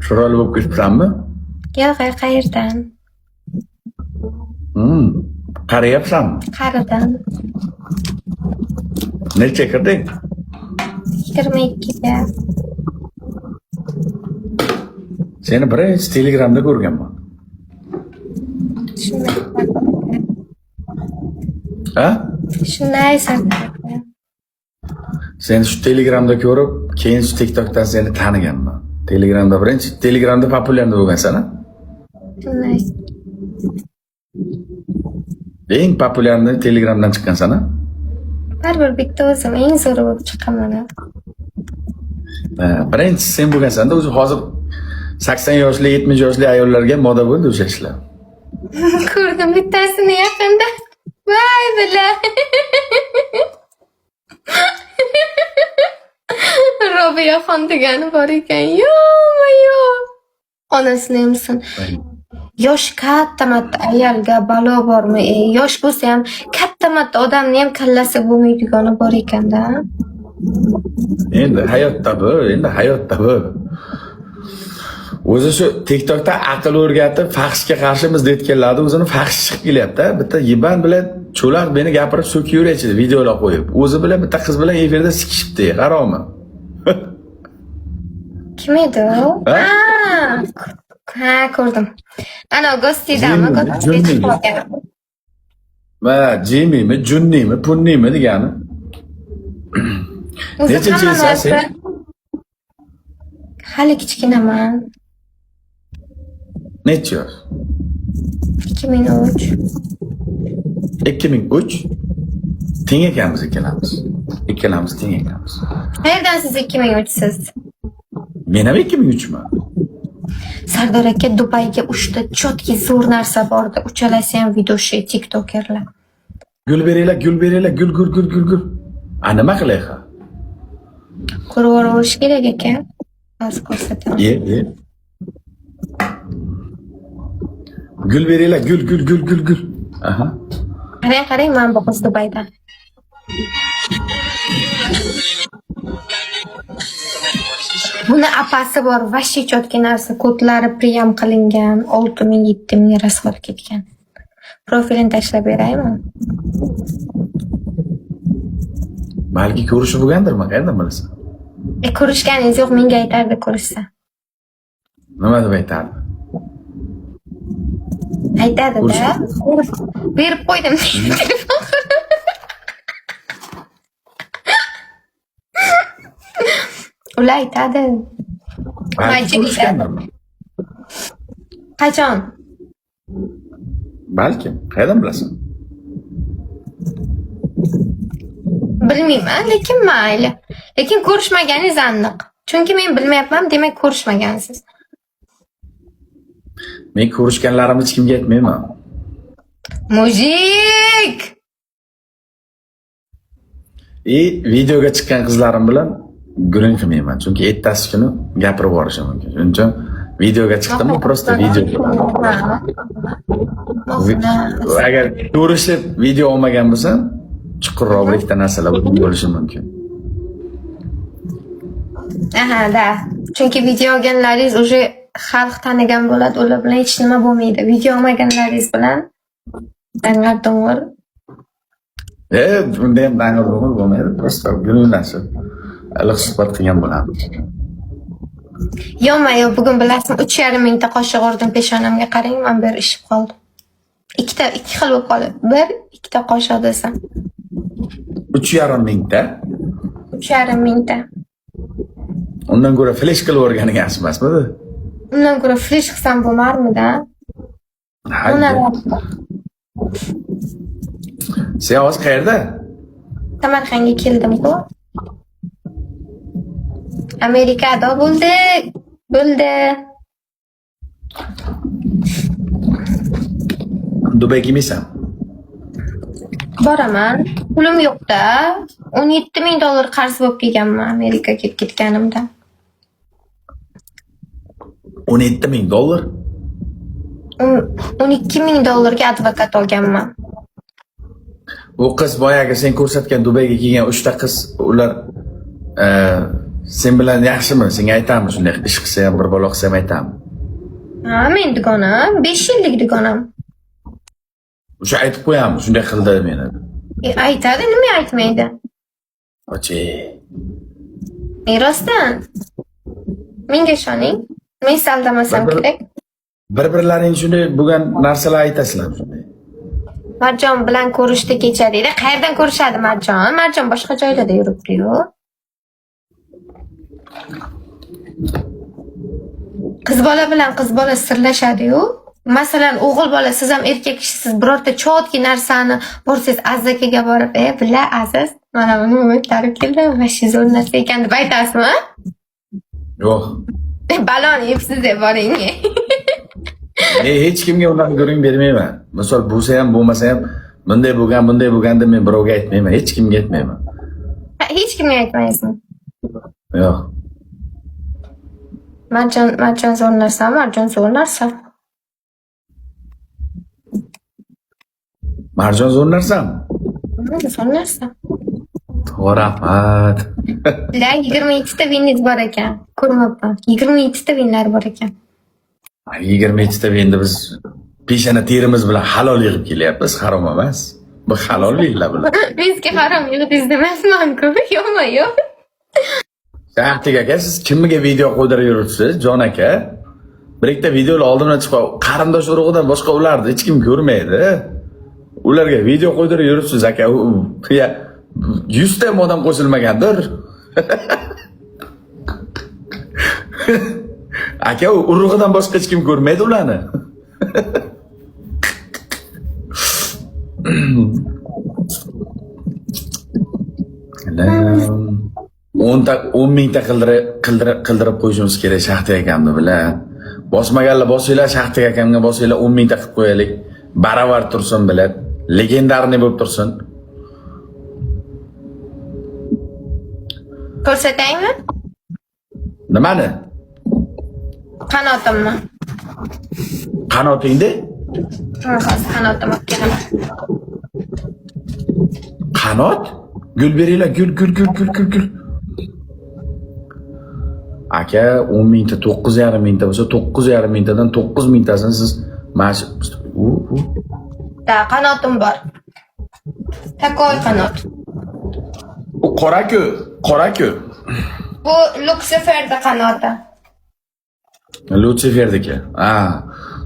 Chiroyli bo'lib ketibsanmi? Yo'q, qayerdan? Qarayapsanmi? Qaridan. Necha kirding? 22 ga. Seni birinchi Telegramda ko'rganman. Ha? Shunday sanadi. Seni shu Telegramda ko'rib, keyin shu TikTokdan seni taniganman. Telegramda birinchi, Telegramda populyarni bo'lgansan-a? Shunday. Eng populyarni Telegramdan chiqqansan-a? Baribir bitta o'zim eng zo'ri bo'lib chiqaman. Birinchi sen bo'lgansan-da, o'zi hozir 80 yoshli, 70 yoshli ayollarga moda bo'ldi o'sha ishlar. Ko'rdim bittasini yaqinda. Voy bilan. Robiyaxon degani bor ekan. Yo'q. Onasini emsin. Yosh katta marta ayolga balo bormi? Yosh bo'lsa ham katta marta odamni ham kallasi bo'lmaydigani bor ekanda. Endi hayotda bu. O'zi shu TikTokda aql o'rgatib, fahshga qarshi biz detganlarni o'zini fahsh chiqib kelyapti. Bitta yiban bilan cho'laq meni gapirib so'kib yuraychi videolar qo'yib. O'zi bilan bitta qiz bilan efirda sikishibdi, qarormi? Kim edi u? Ha, ko'rdim. Ana Gostidami? Va Jimimi, Junnimi, Punnimi degani. Nechanchi yilsan sen? Hali kichkinaman. Necha yosh? 2003. 2003? Teng ekanmiz ikkalamiz. Ikkalamiz teng ekanmiz. Qayerdan siz 2003 siz? Men ham 2003man. Sardor aka Dubayga 3 ta chotki zo'r narsa bordi. Uchalasi ham videoshi TikTokerlar. Gul beringlar, gul. Nima qilay ha? Ko'rib o'rish kerak ekan. Hozir ko'rsataman. Ye. Gul beringlar, gul. Aha. Qarang, men bu qiz Dubayda. Buni apasi bor, vashi chotki narsa, kodlari priyam qilingan, 6000-7000 rasxod ketgan. Profilini tashlab beraymi? Balki ko'rishib bo'lgandirman, qayerdan bilasan? Ko'rishganingiz yo'q, menga aytardi ko'rishsa. Nima deb aytardi? Aytadi-da. Berib qo'ydim. Ular aytadi. Qachon? Balki, qayerdan bilasan? Bilmayman, lekin mayli. Lekin ko'rishmaganingiz aniq. Chunki men bilmayapman, demak ko'rishmagansiz. Men ko'rishganlarimni hech kimga aytmayman. Mujik! Videoga chiqqan qizlarim bilan gurung qilmayman, chunki ertasi kuni gapirib yuborishim mumkin. Shuning uchun videoga chiqdimmi, prosta video. Agar ko'rishib video olmagan bo'lsa, chuqurroq bitta narsalar bo'lishi mumkin. Aha, da. Chunki video olganlaringiz уже xalq tanigan bo'ladi, ular bilan hech nima bo'lmaydi. Video olmaganlaringiz bilan dangar-dong'ir. Bunda ham dangar-dong'ir bo'lmaydi, prosta gurunglashib, iliq suhbat qilgan bo'lamiz. Yo'q, bugun bilasizmi, 3,5 mingta qoshiq urdim peshonamga, qarang, men bir ishib qoldim. Ikkita xil bo'lib qoldi. Bir, ikkita qoshiq desam. 3,5 mingta? 3,5 mingta. Undan ko'ra flash qilib o'rganing yaxshi emasmidi? Undan ko'ra flash qilsam bo'lmarmidi? Sen hozir qayerda? Samarqandga keldim-ku. Amerikada bo'ldi. Dubayga kelmaysan? Boraman. Pulim yo'q-da. $17,000 qarz bo'lib kelganman Amerikaga ketganimda. $17,000? $12,000 ga advokat olganman. U qiz boyagi sen ko'rsatgan Dubayga kelgan 3 ta qiz, ular sen bilan yaxshimi? Senga aytamiz shunday ish qilsa ham, bir bola qilsa ham aytamiz. Ha, men dugonam, 5 yillik dugonam. O'sha aytib qo'yamiz, shunday qildi meni. Aytadi, nima aytmaydi? Ochi. Rostdan. Menga ishoning. Men saldamasam kerak. Bir-birlaring shunday bo'lgan narsalar aytasizlar shunday. Marjon bilan ko'rishdi kecha deydi. Qayerdan ko'rishadi Marjon? Marjon boshqa joylarda yuribdi-yu. Qiz bola bilan qiz bola sirlashadi-yu. Masalan, o'g'il bola, siz ham erkak kishisiz, birorta chotki narsani borsangiz Azakaga borib, "Bila Aziz, mana buni umidlari keldi, vashi zo'r narsa ekan" deb aytasizmi? Yo'q. Balon yebsiz deb boring. Hech kimga unaqa ko'ring bermayman. Misol bo'lsa ham, bo'lmasa ham bunday bo'lgan deb men birovga aytmayman, hech kimga aytmayman. Hech kimga aytmaysizmi? Yo'q. Marjon zo'r narsa, Marjon zo'r narsa. Marjon zo'r narsami? Zo'r narsa. Rahmat. La 22 ta vinniz bor ekan. Ko'rmabman. 22 ta vinlar bor ekan. 22 ta endi biz peshana terimiz bilan halol yig'ib kelyapmiz, harom emas. Bu halol yig'lar bilan. Bizga harom yig'dingiz demasman-ku. Yo'q. Shahtik aka, siz kimga video qo'ydirib yuribsiz, Jon aka? Bir ikkita videolar oldimdan chiqib, qarindosh urug'idan boshqa ularni hech kim ko'rmaydi. Ularga video qo'ydirib yuribsiz aka. 100 ta odam qo'shilmagandir. Aka, urug'idan boshqa hech kim ko'rmaydi ularni. 10 mingta qildirib qo'yishimiz kerak Shahtik akamni bilan. Bosmaganlar bosinglar, Shahtik akamga bosinglar, 10 mingta qilib qo'yaylik. Baravar tursin bilan, legendarniy bo'lib tursin. Ko'rsataymi? Nimani? Qanotimni. Qanotingni? Hozir qanotim olib kelaman. Qanot? Gul beringlar, gul. Aka, 10 mingta, 9,5 mingta bo'lsa, 9,5 mingtadan 9 mingtasini siz mana Da, qanotim bor. Takoy qanot. u qoraku. Bu Lucifer'da qanoti. Lutsiferdiki.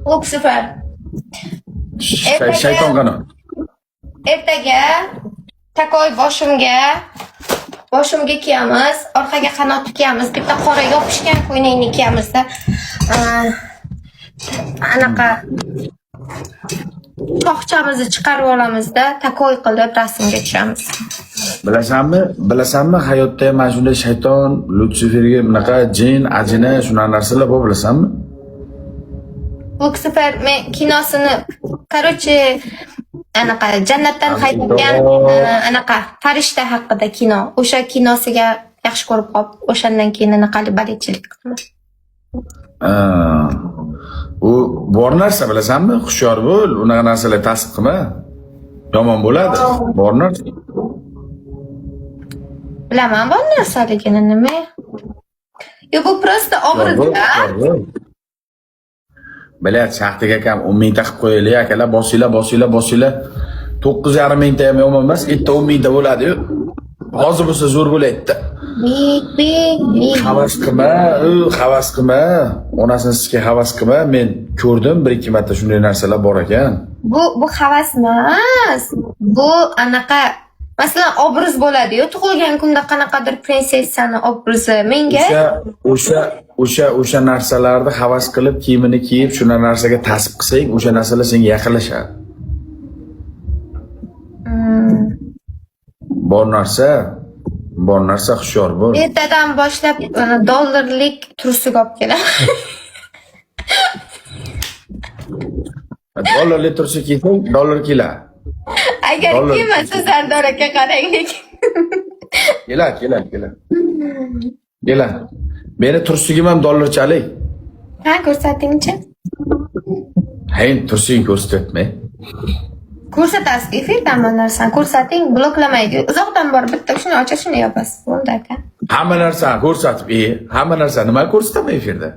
Lucifer. Shayton qanot. Ertaga takoy boshimga kiyamiz, orqaga qanot kiyamiz, bitta qora yopishgan ko'ylakni kiyamizda. Anaqa toqchamizni chiqarib olamizda, takoy qilib rasmga tushamiz. Bilasanmi, hayotda ham mana shunday shayton, Lutsiferga bunaqa jin, ajina, shunaqa narsalar bor, bilasanmi? Lucifer men kinosini, короче, anaqa jannatdan qaytgan anaqa farishta haqida kino. O'sha kinosiga yaxshi ko'rib qolib, o'shandan keyin anaqali baletchilik qilaman. U bor narsa, bilasanmi? Hushyor bo'l, unaqa narsalar tasdiq qilma. Yomon bo'ladi. Bor narsa. Bilaman bor narsaligini nima? Yo, bu prosta obrazda. Bilat, Shahtik akam 10 mingta qilib qo'yaylik, akalar, bosinglar. 9,5 mingta ham yomon emas, 10 mingta bo'ladi-yu. Hozir bo'lsa zo'r bo'laydi. Bek. Havas qilma. Onasini sizga havas qilma. Men ko'rdim 1-2 marta shunday narsalar bor ekan. Bu havas emas. Bu anaqa masalan obraz bo'ladi-yu, tug'ilgan kunda qanaqadir prinsessani obrazi menga o'sha narsalarni havas qilib, kiyimini kiyib, shuna narsaga tasib qilsang, o'sha narsalar senga yaqinlashadi. Bor narsa hushyor bo'l. Ertadan boshlab dollarlik tursuk olib kelaman. Dollarlik tursuk kiysang, dollar kelar. Agar kiymasa Sardor aka qarang lekin. Kelar. Meni tursugim ham dollarchalik. Ha, ko'rsatingchi. Hay, tursuging ko'rsatma. Ko'rsatasiz, efirdan narsani ko'rsating, bloklamaydi. Uzoqdan borib bitta shuni ochib, shuni yopasiz. Bo'ldi aka. Hamma narsani ko'rsatib, hamma narsa nima ko'rsataman efirda?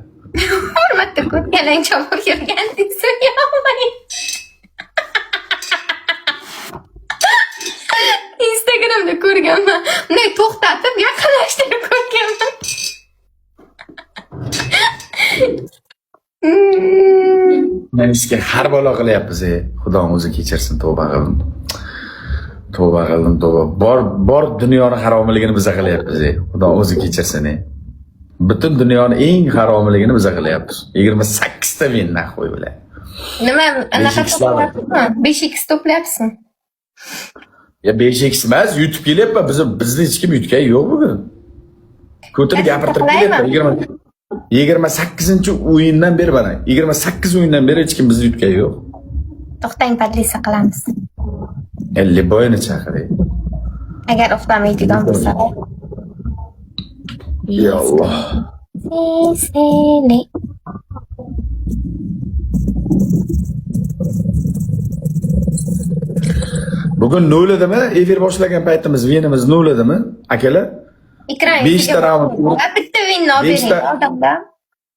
Hurmatda ko'rganing chopib yurgandek so'yamay. Instagramda ko'rganman. Bunday to'xtatib yaqinlashtirib ko'rganman. Menga har balo qilyapmiz, Xudoning o'zi kechirsin, tavba qildim. Tavba qildim, tavba. Bor dunyoni haromligini biz qilyapmiz, Xudo o'zi kechirsin. Butun dunyoni eng haromligini biz qilyapmiz. 28 ta men naqo'y bilan. Nima anaqa to'playapsizmi? 5x to'playapsizmi? Ya 5x emas, yutib kelyapman. Bizni hech kim yutgani yo'q bugun. Ko'tirib gapirtirib kelyapman. 28-o'yindan beri mana. 28 o'yindan beri hech kim bizni yutgani yo'q. To'xtang, padlisa qilamiz. Liboyni chaqiring. Agar uxlamaydigan bo'lsa. Ya Alloh. Seni. Bugun 0 edimi? Efir boshlagan paytimiz venimiz 0 edimi? Akalar? Ekran 5 ta raund. bitta vinni olib bering odamda.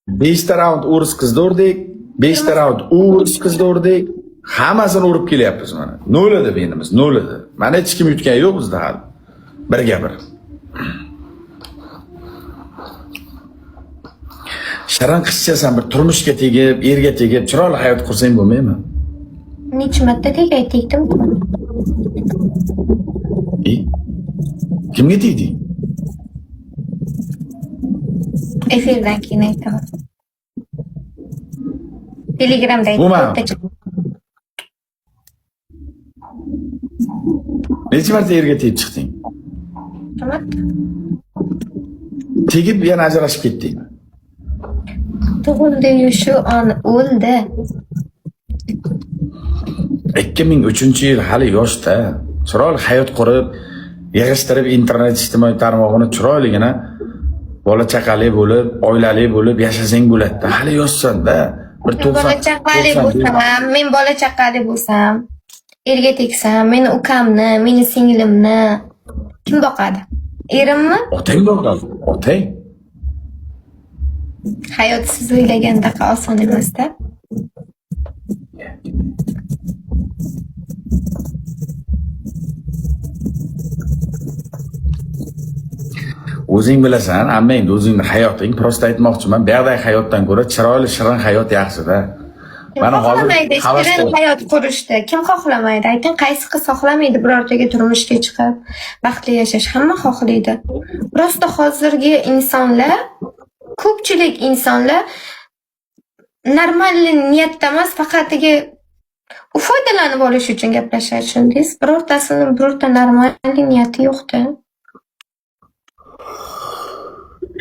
5 ta raund o'ris qizni urdik, 5 ta raund o'ris qizni urdik. Hammasini urib kelyapmiz mana. 0 edi venimiz, 0 edi. Mana hech kim yutgani yo'q bizda hali. Birga bir. Sharan qizchasan bir turmushga tegib, erga tegib, chiroyli hayot qursang bo'lmaymi? Necha marta tegay tegdim. Kimga tegding? Efirdan keyin aytaman. Telegramda aytaman. Necha marta erga tegib chiqding? Nima? Tegib yana ajrashib ketdingmi? Tug'ildi shu on o'ldi. 2003-yil hali yoshda, chiroyli hayot qurib, yig'ishtirib internet ijtimoiy tarmog'ini chiroyligina bola chaqali bo'lib, oilali bo'lib yashasang bo'ladi. Hali yoshsan-da. Bir 90 bola chaqali bo'lsam, men bola chaqali bo'lsam, erga tegsam, meni ukamni, meni singlimni kim boqadi? Erimmi? Otang boqadi. Otang. Hayot siz o'ylagandaqa oson emas-da. O'zing bilasan, amma endi o'zingning hayoting, prosta aytmoqchiman, bu yoqdagi hayotdan ko'ra chiroyli shirin hayot yaxshi-da. Mana hozir shirin hayot qurishdi. Kim xohlamaydi? Ayting, qaysi qiz xohlamaydi birortaga turmushga chiqib, baxtli yashash? Hamma xohlaydi. Prosta hozirgi insonlar, ko'pchilik insonlar normal niyatda emas, faqatiga foydalanib olish uchun gaplashadi, tushundingiz? Birorta normal niyati yo'q-da.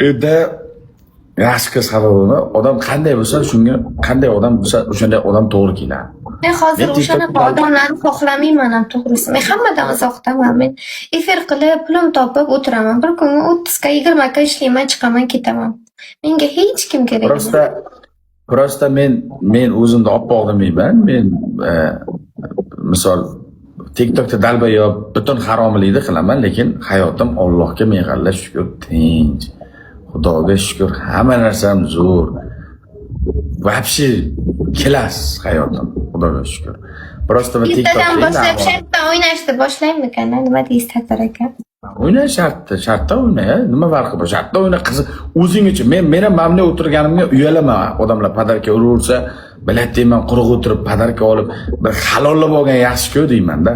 Endi yaxshi qiz qabulini odam qanday bo'lsa, shunga qanday odam bo'lsa, o'shanday odam to'g'ri keladi. Men hozir o'shanaqa odamlarni xohlamayman ham to'g'risi. Men hammadan uzoqdaman. Men efir qilib, pulim topib o'tiraman. Bir kunga 30 ga 20 ga ishlayman, chiqaman, ketaman. Menga hech kim kerak emas. Prosta men o'zimni oppoq demayman. Men misol TikTokda dalbayob butun haromlikni qilaman, lekin hayotim Allohga ming'alla shukr, tinch. Xudoga shukr, hamma narsam zo'r. Vobshe kelas hayotim, Xudoga shukr. Prosta va TikTokda boshlab shartda o'ynashni boshlaymikan? Nima deysiz, Tatar aka? O'yna shartda o'yna. Nima farqi bor? Shartda o'yna qiziq. O'zing uchun. Men ham mamnun o'tirganimga uyalaman. Odamlar padarka uraversa, bilad deyman, quruq o'tirib padarka olib, bir halollab olgan yaxshi-ku deyman-da.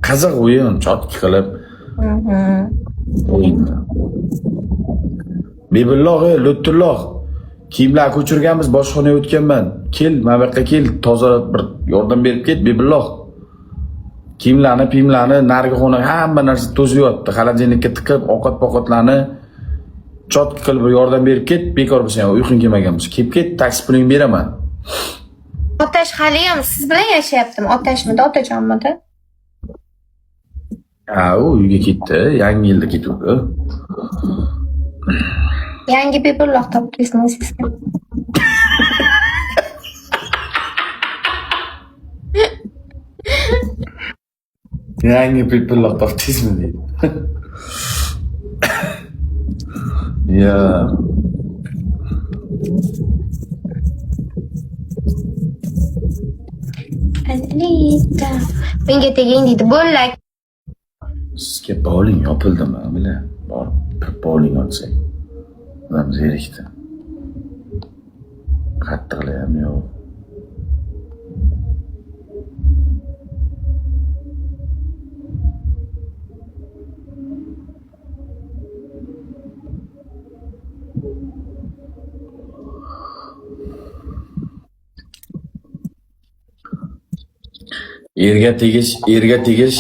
Qiziq o'yin, chotki qilib. Bebilloh, Lutulloh. Kiyimlar ko'chirganmiz, boshxonaga o'tganman. Kel, mana bu yoqqa kel, toza bir yordam berib ket, Bebilloh. Kiyimlarni narigi xonaga hamma narsa to'zib yotdi. Xolodilnikka tiqib, ovqat-poqatlarni chotki qilib yordam berib ket. Bekor bo'lsa ham uyqung kelmaganmiz. Kelib ket, taksi pulingni beraman. Otash hali ham siz bilan yashayaptimi? Otashmidi, otajonmidi? Ha, u uyga ketdi, yangi yilda ketdi. Yangi Bebilloh topdingizmi sizga? Yangi Bebilloh topdingizmi deydi. Ya. Anita. Menga teging deydi. Bo'lak. Sizga bowling yopildimi? Bila. Borib bir bowling olsak. Odam zerikdi. Qattiqlayam yo'q. Erga tegish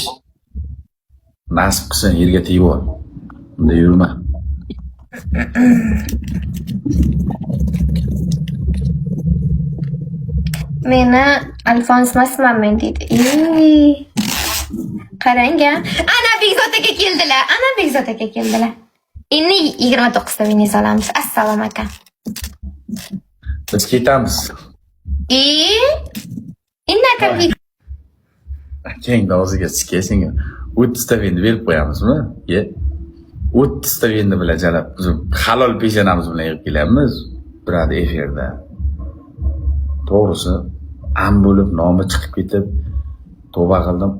nasib qilsin, yerga tegib ol. Unda yurma. Meni Alfons Masmanmen deydi. Qarang a. Ana Bekzod aka keldilar. Ana Bekzod aka keldilar. Endi 29 ta veniz olamiz. Assalomu aka. Biz ketamiz. Endi aka Keng og'ziga sikasing. 30 ta vendi berib qo'yamizmi? Ye. 30 ta vendi bilan jalab biz halol peshonamiz bilan yig'ib kelamiz. Turadi efirda. To'g'risi, am bo'lib nomi chiqib ketib tavba qildim.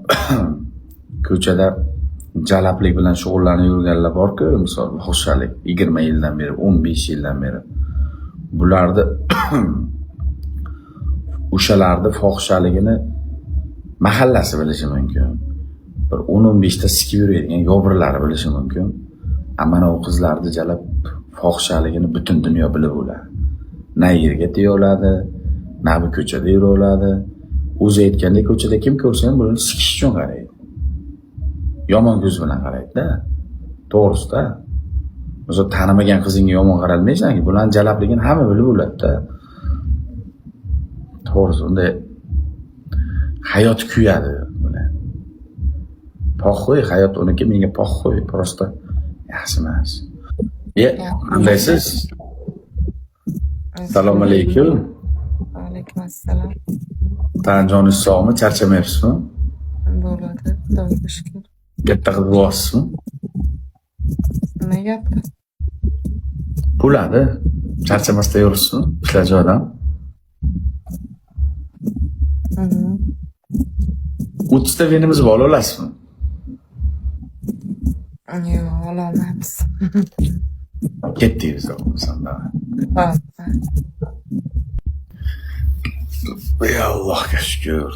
Ko'chada jalablik bilan shug'ullanib yurganlar bor-ku, misol xo'shalik 20 yildan beri, 15 yildan beri. Bularni o'shalarni fohishaligini mahallasi bilishi mumkin. Bir 10-15 ta sikib yuradigan yo'birlari bilishi mumkin. Ammo u qizlarni jalab fohishaligini butun dunyo bilib bo'ladi. Na yerga teya oladi, na bu ko'chada yura oladi. O'zi aytgandek, ko'chada kim ko'rsa ham buni sikish uchun qaraydi. Yomon ko'z bilan qaraydi-da. To'g'risi-da. O'zi tanimagan qizingga yomon qaralmaysan-ki, bularning jalabligini hamma bilib bo'ladi-da. To'g'risi, unda hayot kuyadi bular. Poxo'y hayot uniki, menga poxo'y, prosta yaxshi emas. Qandaysiz? Assalomu alaykum. Alaykum assalom. Tanjoningiz sog'mi? Charchamayapsizmi? Bo'ladi, Xudoga shukr. Katta qilib bo'lasizmi? Nima gapdi? Bo'ladi. Charchamasdan yuribsizmi? Ishlar joyidan. 30 ta venimiz bor, olasizmi? Yo'q, ololmaymiz. Ketdik biz o'zimizda. Ya Allohga shukr.